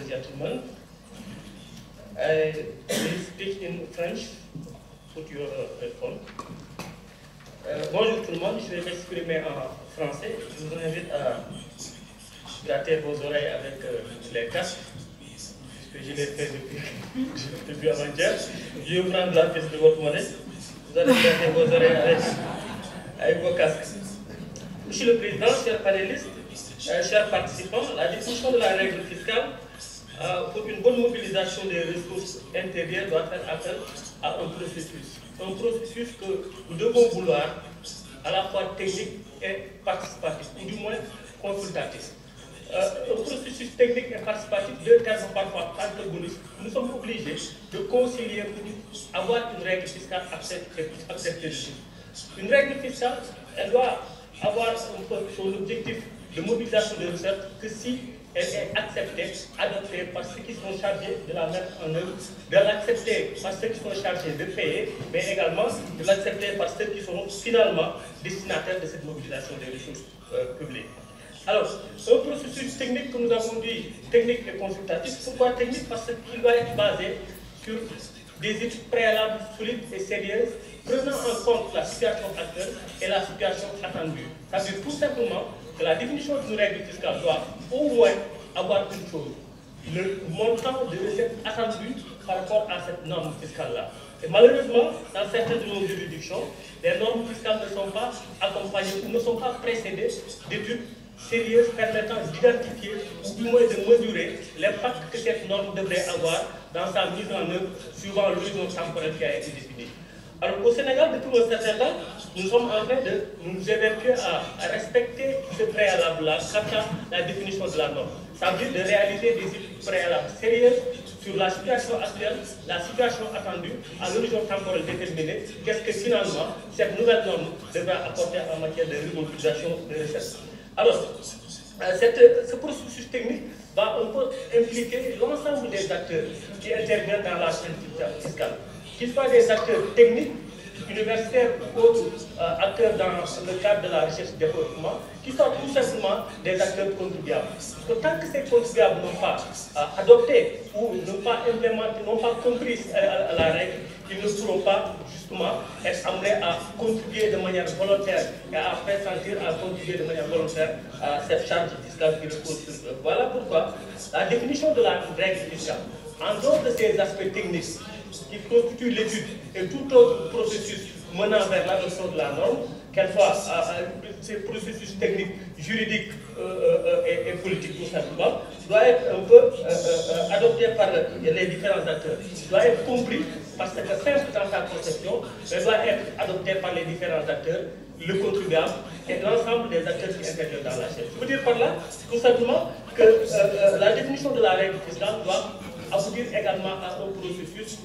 and gentlemen. I will speak in French. Put your headphone. Bonjour tout le monde, je vais m'exprimer en français. Je vous invite à gratter vos oreilles avec les casques, puisque je l'ai fait depuis avant-hier. Je vais vous prendre la pièce de votre monnaie. Vous allez gratter vos oreilles avec vos casques. Monsieur le Président, chers panélistes, chers participants, la définition de la règle fiscale pour une bonne mobilisation des ressources intérieures doit faire appel à un processus. Un processus que nous devons vouloir à la fois technique et participatif, ou du moins consultatif. Un processus technique et participatif, deux termes parfois antagonistes, nous sommes obligés de concilier pour avoir une règle fiscale acceptée. Une règle fiscale, elle doit avoir son objectif de mobilisation de recettes que si elle est acceptée, adoptée par ceux qui sont chargés de la mettre en œuvre, de l'accepter par ceux qui sont chargés de payer, mais également de l'accepter par ceux qui seront finalement destinataires de cette mobilisation des ressources publiques. Alors, un processus technique que nous avons dit, technique et consultatif. Pourquoi technique? Parce qu'il doit être basé sur des études préalables solides et sérieuses, prenant en compte la situation actuelle et la situation attendue. Ça veut dire tout simplement que la définition d'une règle fiscale doit au moins avoir une chose, le montant de recettes attendu par rapport à cette norme fiscale-là. Et malheureusement, dans certaines de nos juridictions, les normes fiscales ne sont pas accompagnées ou ne sont pas précédées d'études sérieuses permettant d'identifier ou du moins de mesurer l'impact que cette norme devrait avoir dans sa mise en œuvre suivant l'horizon temporel qui a été défini. Alors au Sénégal, depuis un certain temps, nous sommes en train de nous évertuer à respecter ce préalable-là, quant à la définition de la norme. Ça veut dire de réaliser des études préalables sérieuses sur la situation actuelle, la situation attendue, à l'horizon temporel déterminé, qu'est-ce que finalement cette nouvelle norme devra apporter en matière de remobilisation de recettes. Alors, ce processus technique va un peu impliquer l'ensemble des acteurs qui interviennent dans la chaîne fiscale, qu'ils soient des acteurs techniques, universitaires ou autres acteurs dans le cadre de la recherche et développement, qui sont tout simplement des acteurs contribuables. Parce que tant que ces contribuables n'ont pas adopté ou n'ont pas implémenté, n'ont pas compris la règle, ils ne pourront pas justement être amenés à contribuer de manière volontaire et à faire sentir à contribuer de manière volontaire à cette charge fiscale qui repose sur eux. Voilà pourquoi la définition de la règle fiscale, en dehors de ces aspects techniques qui constituent l'étude et tout autre processus menant vers l'adoption de la norme, qu'elle soit ces processus techniques, juridiques et politiques tout simplement, doit être un peu adopté par les différents acteurs. Doit être compris parce que simple dans sa conception, mais doit être adopté par les différents acteurs, le contribuable et l'ensemble des acteurs qui interviennent dans la chaîne. Je veux dire par là, tout simplement, que la définition de la règle fiscale doit aboutir également à un processus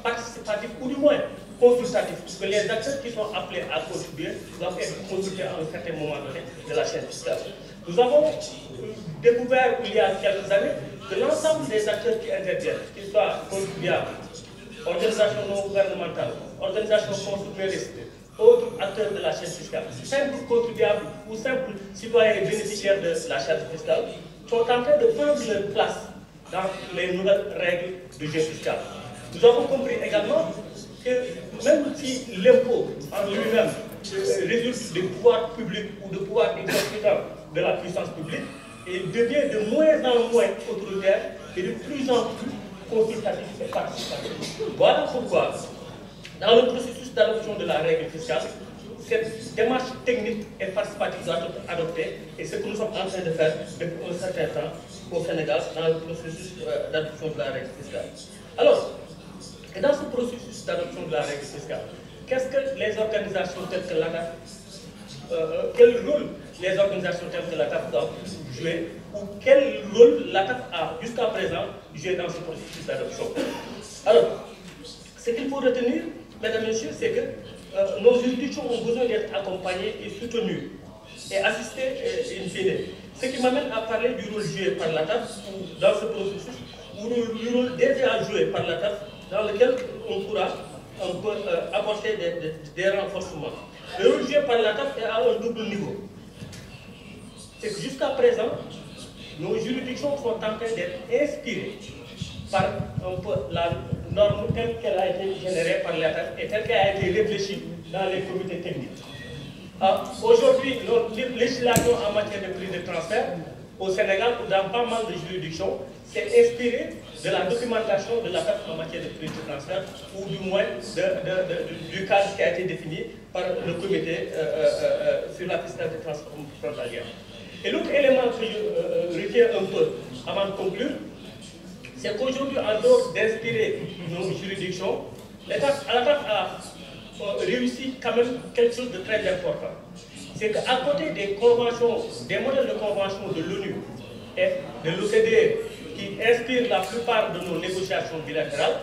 participatif ou du moins consultatif, puisque les acteurs qui sont appelés à contribuer doivent être consultés à un certain moment donné de la chaîne fiscale. Nous avons découvert il y a quelques années que l'ensemble des acteurs qui interviennent, qu'ils soient contribuables, organisations non gouvernementales, organisations consuméristes, autres acteurs de la chaîne fiscale, simples contribuables ou simples citoyens bénéficiaires de la charge fiscale, sont en train de prendre leur place dans les nouvelles règles du jeu fiscal. Nous avons compris également que même si l'impôt en lui-même résulte des pouvoirs publics ou de pouvoirs exécutants de la puissance publique, il devient de moins en moins autoritaire et de plus en plus consultatif et participatif. Voilà pourquoi, dans le processus d'adoption de la règle fiscale, cette démarche technique et participative doit être adoptée, et ce que nous sommes en train de faire depuis un certain temps au Sénégal dans le processus d'adoption de la règle fiscale. Alors, et dans ce processus d'adoption de la règle fiscale, qu'est-ce que les organisations telles que l'ACAF, quel rôle les organisations telles que l'ACAF doivent jouer, ou quel rôle l'ACAF a jusqu'à présent joué dans ce processus d'adoption? Alors, ce qu'il faut retenir, mesdames et messieurs, c'est que nos juridictions ont besoin d'être accompagnées et soutenues et assistées in fine. Ce qui m'amène à parler du rôle joué par l'ACAF dans ce processus, ou du rôle déjà joué par l'ACAF dans lequel on pourra apporter des renforcements. Le rôle joué par l'ACAF est à un double niveau. C'est que jusqu'à présent, nos juridictions sont en train d'être inspirées par un peu la norme telle qu'elle a été générée par l'État et telle qu'elle a été réfléchie dans les comités techniques. Aujourd'hui, notre législation en matière de prise de transfert au Sénégal ou dans pas mal de juridictions s'est inspirée de la documentation de l'ATAF en matière de prise de transfert ou du moins du cadre qui a été défini par le comité sur la fiscalité transfrontalière. Et l'autre élément que je retiens un peu avant de conclure, c'est qu'aujourd'hui, en dehors d'inspirer nos juridictions, l'ATAF a réussi quand même quelque chose de très important. C'est qu'à côté des conventions, des modèles de convention de l'ONU et de l'OCDE qui inspirent la plupart de nos négociations bilatérales,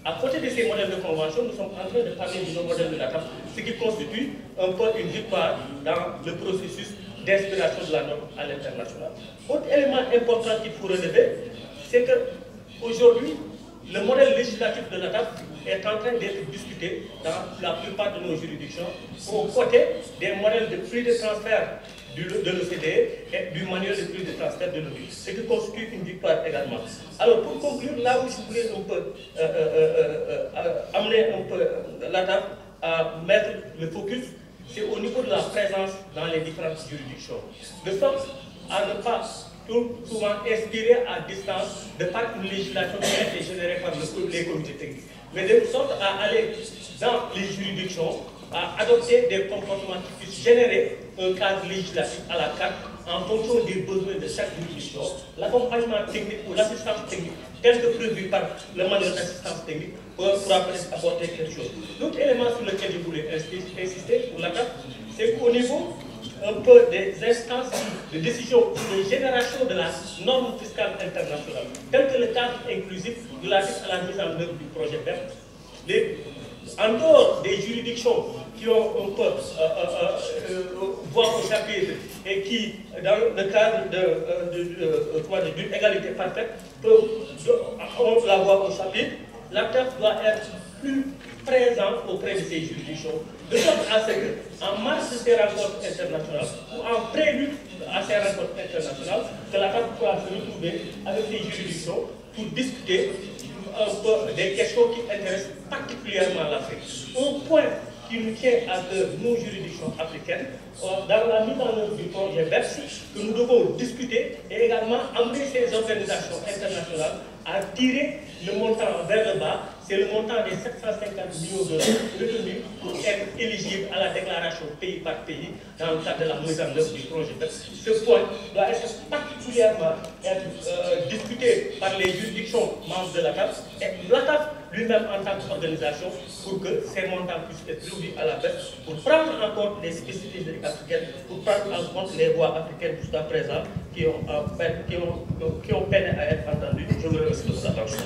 à côté de ces modèles de convention, nous sommes en train de parler de nos modèles de l'ATAF, ce qui constitue un peu une victoire dans le processus d'inspiration de la norme à l'international. Autre élément important qu'il faut relever, c'est qu'aujourd'hui, le modèle législatif de l'ATAF est en train d'être discuté dans la plupart de nos juridictions aux côtés des modèles de prix de transfert de l'OCDE et du manuel de prix de transfert de l'ONU, ce qui constitue une victoire également. Alors pour conclure, là où je voulais un peu amener un peu l'ATAF à mettre le focus, c'est au niveau de la présence dans les différentes juridictions, de sorte à ne pas souvent inspiré à distance de par une législation qui a été générée par les comités techniques, mais de sorte à aller dans les juridictions, à adopter des comportements qui puissent générer un cadre législatif à la carte en fonction des besoins de chaque juridiction, l'accompagnement technique ou l'assistance technique tel que prévu par le manuel d'assistance technique pourra apporter quelque chose. L'autre élément sur lequel je voulais insister pour la carte, c'est qu'au niveau un peu des instances de décision de génération de la norme fiscale internationale, tel que le cadre inclusif relatif à la mise en œuvre du projet BEPS, en dehors des juridictions qui ont un peu voix au chapitre et qui, dans le cadre d'une égalité parfaite, peuvent la voix au chapitre, l'ATAF doit être plus présent auprès de ces juridictions, de sorte à ce qu'en marge de ces rencontres internationales ou en prélude à ces rencontres internationales, que l'ATAF pourra se retrouver avec ces juridictions pour discuter un peu des questions qui intéressent particulièrement l'Afrique. Un point qui nous tient à cœur, nos juridictions africaines, dans la mise en œuvre du projet BEPS, que nous devons discuter et également amener ces organisations internationales à tirer le montant vers le bas. C'est le montant des 750 millions d'euros retenus pour être éligible à la déclaration pays par pays dans le cadre de la mise en œuvre du projet BEPS. Ce point doit être particulièrement discuté par les juridictions membres de l'ATAF et l'ATAF lui-même en tant qu'organisation pour que ces montants puissent être revus à la baisse, pour prendre en compte les spécificités africaines, pour prendre en compte les voix africaines jusqu'à présent qui ont peiné à être entendues. Je vous remercie de votre attention.